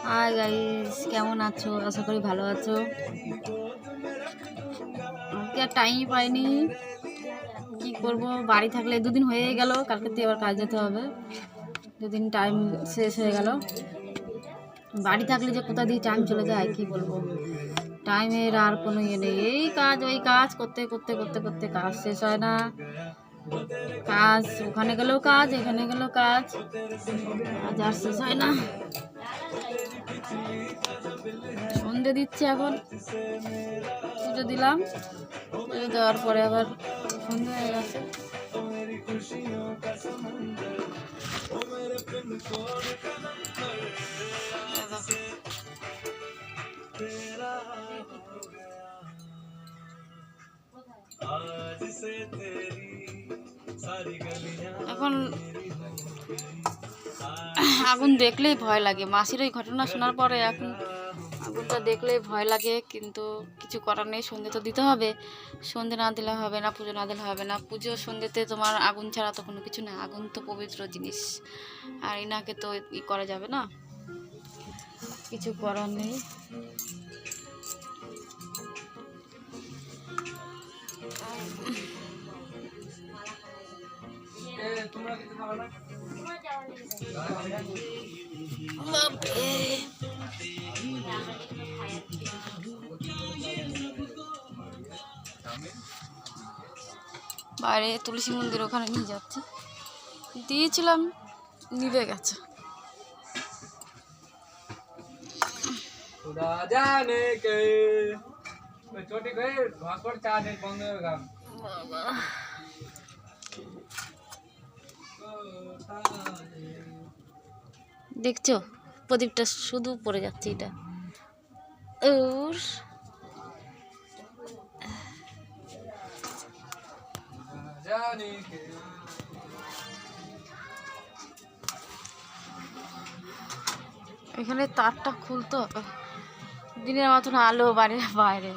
Hi guys, কেমন আছো? আশা করি ভালো আছো। আজকে আর টাইমই পাইনি, কি করব। বাড়ি থাকলে দুদিন হয়ে গেল, কালকে তো আবার কাজ যেতে হবে। দুদিন টাইম শেষ হয়ে গেল। বাড়ি থাকলে যে কোথা দিয়ে টাইম চলে যায় কি বলবো। টাইমের আর কোনো ইয়ে নেই, এই কাজ ওই কাজ করতে করতে করতে করতে কাজ শেষ হয় না। কাজ ওখানে গেলেও কাজ, এখানে গেলেও কাজ, কাজ আর শেষ হয় না। সন্ধে দিচ্ছি, এখন পুজো দিলাম, পুজো দেওয়ার পরে আবার সন্ধে হয়ে গেছে। এখন আগুন দেখলেই ভয় লাগে। মাসির ওই ঘটনা শোনার পরে এখন আগুনটা দেখলেই ভয় লাগে, কিন্তু কিছু করার নেই। সন্ধে তো দিতে হবে, সন্ধে না দিলে হবে না, পুজো না দিলে হবে না। পুজো সন্ধেতে তোমার আগুন ছাড়া তো কোনো কিছু না। আগুন তো পবিত্র জিনিস, আর এনাকে তো ই করা যাবে না, কিছু করার নেই। বাইরে তুলসী মন্দির, ওখানে নিয়ে যাচ্ছি। দিয়েছিলাম, নিভে গেছে। দেখছো প্রদীপটা শুধু পড়ে যাচ্ছে। এটা ওর এখানে তারটা খুলতে হবে। দিনের মতন আলো বাইরে বাইরে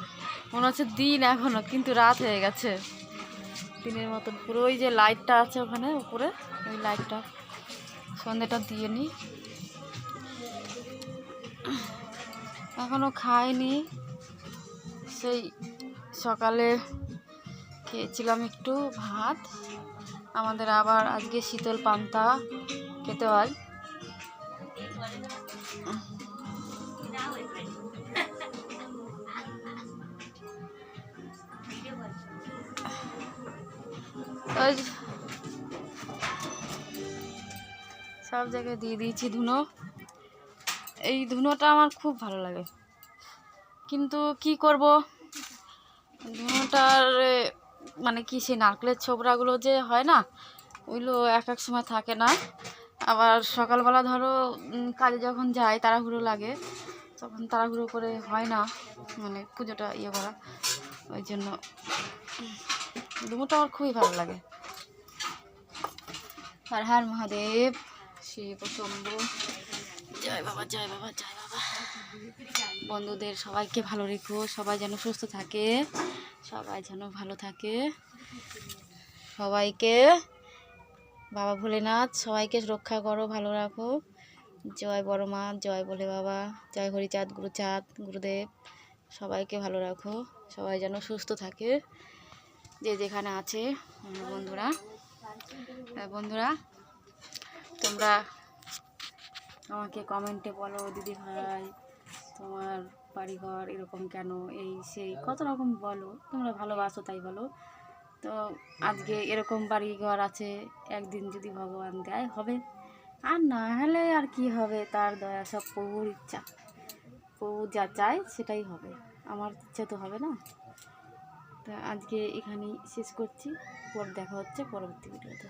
মনে হচ্ছে দিন এখনো, কিন্তু রাত হয়ে গেছে দিনের মতন পুরো। ওই যে লাইটটা আছে ওখানে উপরে, ওই লাইটটা সন্ধ্যেটা দিয়ে নি। এখনো খাইনি, সেই সকালে খেয়েছিলাম একটু ভাত। আমাদের আবার আজকে শীতল পান্তা খেতে হয়। সব জায়গায় দিয়ে দিয়েছি ধুনো। এই ধুনোটা আমার খুব ভালো লাগে, কিন্তু কি করব, ধুনোটার মানে কি, সেই নারকেলের ছোবড়াগুলো যে হয় না, ওইগুলো এক এক সময় থাকে না। আবার সকালবেলা ধরো কাজে যখন যাই, তাড়াহুড়ো লাগে, তখন তাড়াহুড়ো করে হয় না, মানে পুজোটা ইয়ে করা। ওই জন্য ধুনোটা আমার খুবই ভালো লাগে। হর হর মহাদেব, শিব শম্ভু, জয় বাবা জয় বাবা জয় বাবা। বন্ধুদের সবাইকে ভালো রেখো, সবাই যেন সুস্থ থাকে, সবাই যেন ভালো থাকে। সবাইকে বাবা ভোলেনাথ সবাইকে রক্ষা করো, ভালো রাখো। জয় বড় মা, জয় ভোলে বাবা, জয় হরিচাঁদ গুরুচাঁদ গুরুদেব। সবাইকে ভালো রাখো, সবাই যেন সুস্থ থাকে, যে যেখানে আছে। বন্ধুরা বন্ধুরা তোমরা আমাকে কমেন্টে বলো, দিদি ভাই তোমার বাড়িঘর এরকম কেন, এই সেই কত রকম বলো, তোমরা ভালোবাসো তাই বলো। তো আজকে এরকম বাড়িঘর আছে, একদিন যদি ভগবান দেয় হবে, আর না হলে আর কি হবে, তার দয়া, সব প্রভুর ইচ্ছা। প্রভু যা চায় সেটাই হবে, আমার ইচ্ছা তো হবে না। তা আজকে এখানেই শেষ করছি, পর দেখা হচ্ছে পরবর্তী ভিডিওতে।